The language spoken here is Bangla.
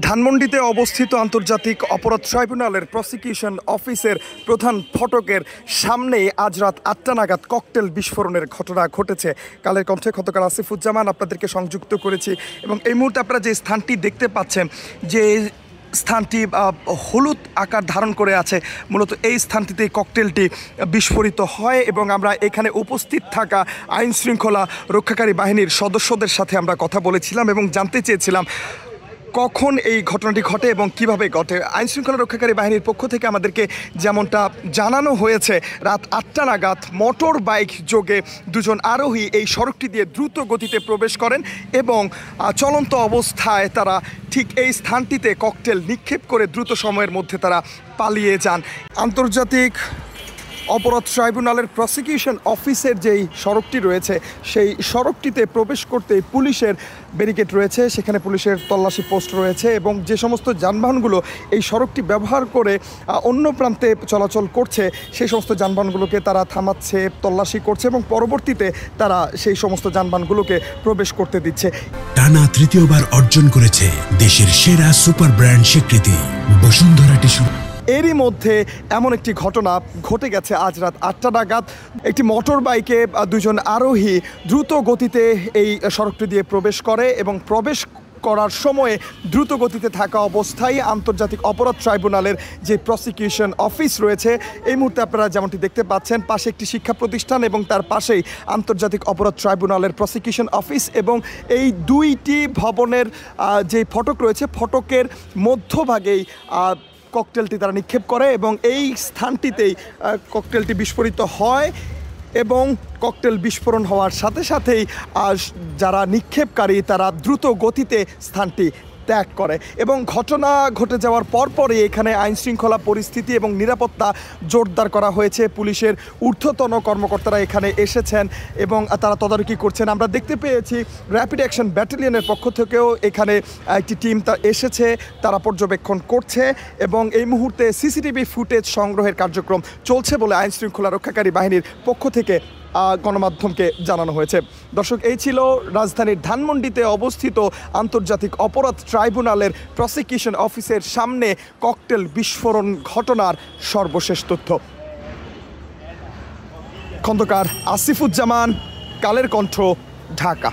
ধানমন্ডিতে অবস্থিত আন্তর্জাতিক অপরাধ ট্রাইব্যুনালের প্রসিকিউশন অফিসের প্রধান ফটকের সামনে আজ রাত ৮টা নাগাদ ককটেল বিস্ফোরণের ঘটনা ঘটেছে। কালের কণ্ঠে খন্দকার আসিফুজ্জামান আপনাদেরকে সংযুক্ত করেছি এবং এই মুহূর্তে আপনারা যে স্থানটি দেখতে পাচ্ছেন, যে স্থানটি হলুদ আকার ধারণ করে আছে, মূলত এই স্থানটিতে ককটেলটি বিস্ফোরিত হয় এবং আমরা এখানে উপস্থিত থাকা আইন শৃঙ্খলা রক্ষাকারী বাহিনীর সদস্যদের সাথে আমরা কথা বলেছিলাম এবং জানতে চেয়েছিলাম কখন এই ঘটনাটি ঘটে এবং কিভাবে ঘটে। আইন শৃঙ্খলা রক্ষাকারী বাহিনীর পক্ষ থেকে আমাদেরকে যেমনটা জানানো হয়েছে, রাত ৮টা নাগাদ মোটর বাইক যোগে দুজন আরোহী এই সড়কটি দিয়ে দ্রুত গতিতে প্রবেশ করেন এবং চলন্ত অবস্থায় তারা ঠিক এই স্থানটিতে ককটেল নিক্ষেপ করে দ্রুত সময়ের মধ্যে তারা পালিয়ে যান। আন্তর্জাতিক অপরাধ ট্রাইব্যুনালের প্রসিকিউশন অফিসের যেই সড়কটি রয়েছে, সেই সড়কটিতে প্রবেশ করতে পুলিশের ব্যারিকেড রয়েছে, সেখানে পুলিশের তল্লাশি পোস্ট রয়েছে এবং যে সমস্ত যানবাহনগুলো এই সড়কটি ব্যবহার করে অন্য প্রান্তে চলাচল করছে, সেই সমস্ত যানবাহনগুলোকে তারা থামাচ্ছে, তল্লাশি করছে এবং পরবর্তীতে তারা সেই সমস্ত যানবাহনগুলোকে প্রবেশ করতে দিচ্ছে। টানা তৃতীয়বার অর্জন করেছে দেশের সেরা সুপার ব্র্যান্ড স্বীকৃতি বসুন্ধরা টিস্যু। এরই মধ্যে এমন একটি ঘটনা ঘটে গেছে আজ রাত ৮টা নাগাদ। একটি মোটর বাইকে দুজন আরোহী দ্রুত গতিতে এই সড়কটি দিয়ে প্রবেশ করে এবং প্রবেশ করার সময়ে দ্রুত গতিতে থাকা অবস্থায় আন্তর্জাতিক অপরাধ ট্রাইব্যুনালের যে প্রসিকিউশন অফিস রয়েছে, এই মুহূর্তে আপনারা যেমনটি দেখতে পাচ্ছেন, পাশে একটি শিক্ষা প্রতিষ্ঠান এবং তার পাশেই আন্তর্জাতিক অপরাধ ট্রাইব্যুনালের প্রসিকিউশন অফিস এবং এই দুইটি ভবনের যে ফটক রয়েছে, ফটকের মধ্যভাগেই ককটেলটি তারা নিক্ষেপ করে এবং এই স্থানটিতেই ককটেলটি বিস্ফোরিত হয় এবং ককটেল বিস্ফোরণ হওয়ার সাথে সাথেই যারা নিক্ষেপকারী তারা দ্রুত গতিতে স্থানটি ত্যাগ করে এবং ঘটনা ঘটে যাওয়ার পরপরই এখানে আইনশৃঙ্খলা পরিস্থিতি এবং নিরাপত্তা জোরদার করা হয়েছে। পুলিশের ঊর্ধ্বতন কর্মকর্তারা এখানে এসেছেন এবং তারা তদারকি করছেন। আমরা দেখতে পেয়েছি র্যাপিড অ্যাকশন ব্যাটালিয়নের পক্ষ থেকেও এখানে একটি টিম এসেছে, তারা পর্যবেক্ষণ করছে এবং এই মুহূর্তে সিসিটিভি ফুটেজ সংগ্রহের কার্যক্রম চলছে বলে আইনশৃঙ্খলা রক্ষাকারী বাহিনীর পক্ষ থেকে গণমাধ্যমকে জানানো হয়েছে। দর্শক, এই ছিল রাজধানীর ধানমন্ডিতে অবস্থিত আন্তর্জাতিক অপরাধ ট্রাইব্যুনালের প্রসিকিউশন অফিসের সামনে ককটেল বিস্ফোরণ ঘটনার সর্বশেষ তথ্য। খন্দকার আসিফুজ্জামান, কালের কণ্ঠ, ঢাকা।